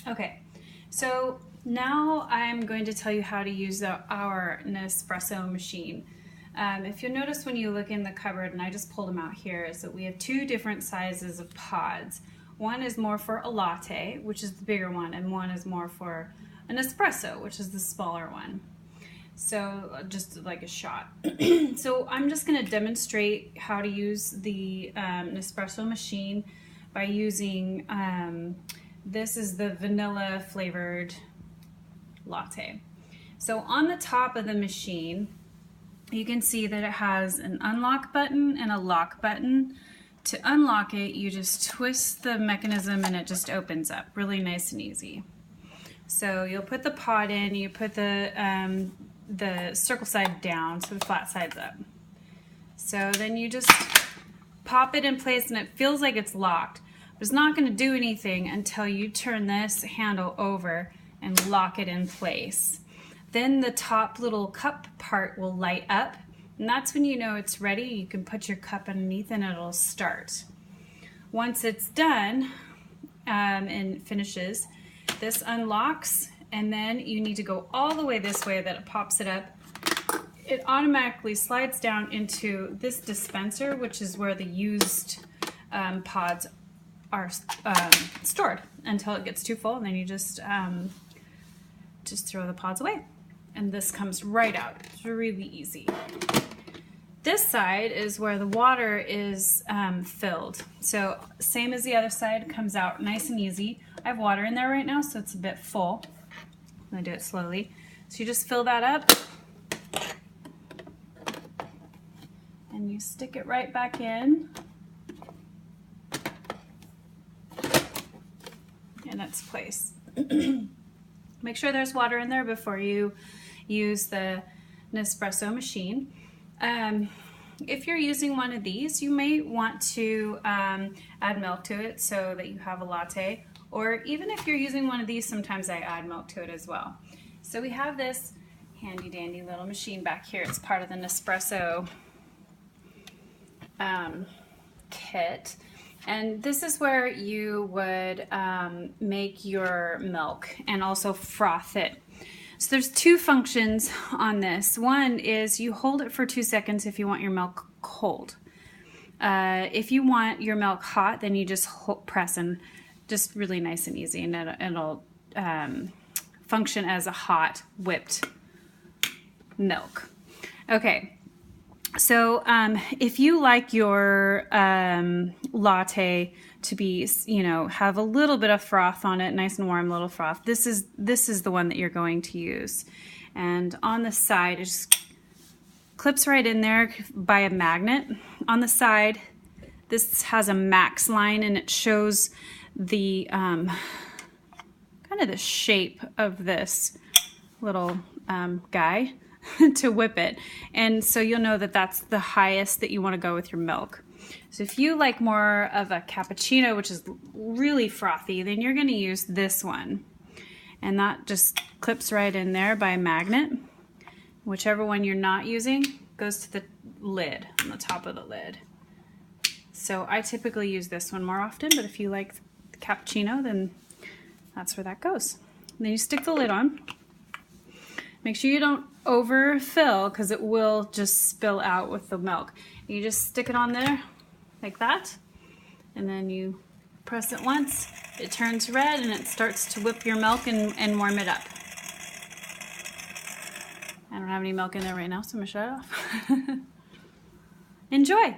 Okay, so now I'm going to tell you how to use our Nespresso machine. If you'll notice when you look in the cupboard, and I just pulled them out here, is that we have two different sizes of pods. One is more for a latte, which is the bigger one, and one is more for an espresso, which is the smaller one. So just like a shot. So I'm just going to demonstrate how to use the Nespresso machine by using, this is the vanilla flavored latte. So on the top of the machine, you can see that it has an unlock button and a lock button. To unlock it, you just twist the mechanism and it just opens up, really nice and easy. So you'll put the pod in, you put the circle side down, so the flat side's up. So then you just pop it in place and it feels like it's locked, but it's not going to do anything until you turn this handle over and lock it in place. Then the top little cup part will light up, and that's when you know it's ready. You can put your cup underneath and it'll start. Once it's done and finishes, this unlocks, and then you need to go all the way this way that it pops it up. It automatically slides down into this dispenser, which is where the used pods are stored until it gets too full, and then you just throw the pods away. And this comes right out. It's really easy. This side is where the water is filled. So same as the other side, comes out nice and easy. I have water in there right now, so it's a bit full. I'm gonna do it slowly. So you just fill that up and you stick it right back in. In its place. Make sure there's water in there before you use the Nespresso machine. If you're using one of these, you may want to add milk to it so that you have a latte, or even if you're using one of these, sometimes I add milk to it as well. So we have this handy dandy little machine back here. It's part of the Nespresso kit. And this is where you would make your milk and also froth it. So there's two functions on this. One is you hold it for 2 seconds if you want your milk cold. If you want your milk hot, then you just press and just really nice and easy, and it'll function as a hot whipped milk. Okay. So if you like your latte to be, have a little bit of froth on it, nice and warm little froth, this is the one that you're going to use. And on the side, it just clips right in there by a magnet. On the side, this has a max line, and it shows the kind of the shape of this little guy to whip it, and so you'll know that that's the highest that you want to go with your milk. So if you like more of a cappuccino, which is really frothy, then you're going to use this one, and that just clips right in there by a magnet. Whichever one you're not using goes to the lid, on the top of the lid. So I typically use this one more often, but if you like the cappuccino, then that's where that goes. And then you stick the lid on. Make sure you don't overfill, because it will just spill out with the milk. You just stick it on there like that, and then you press it once, it turns red, and it starts to whip your milk and warm it up. I don't have any milk in there right now, so I'm gonna shut it off. Enjoy!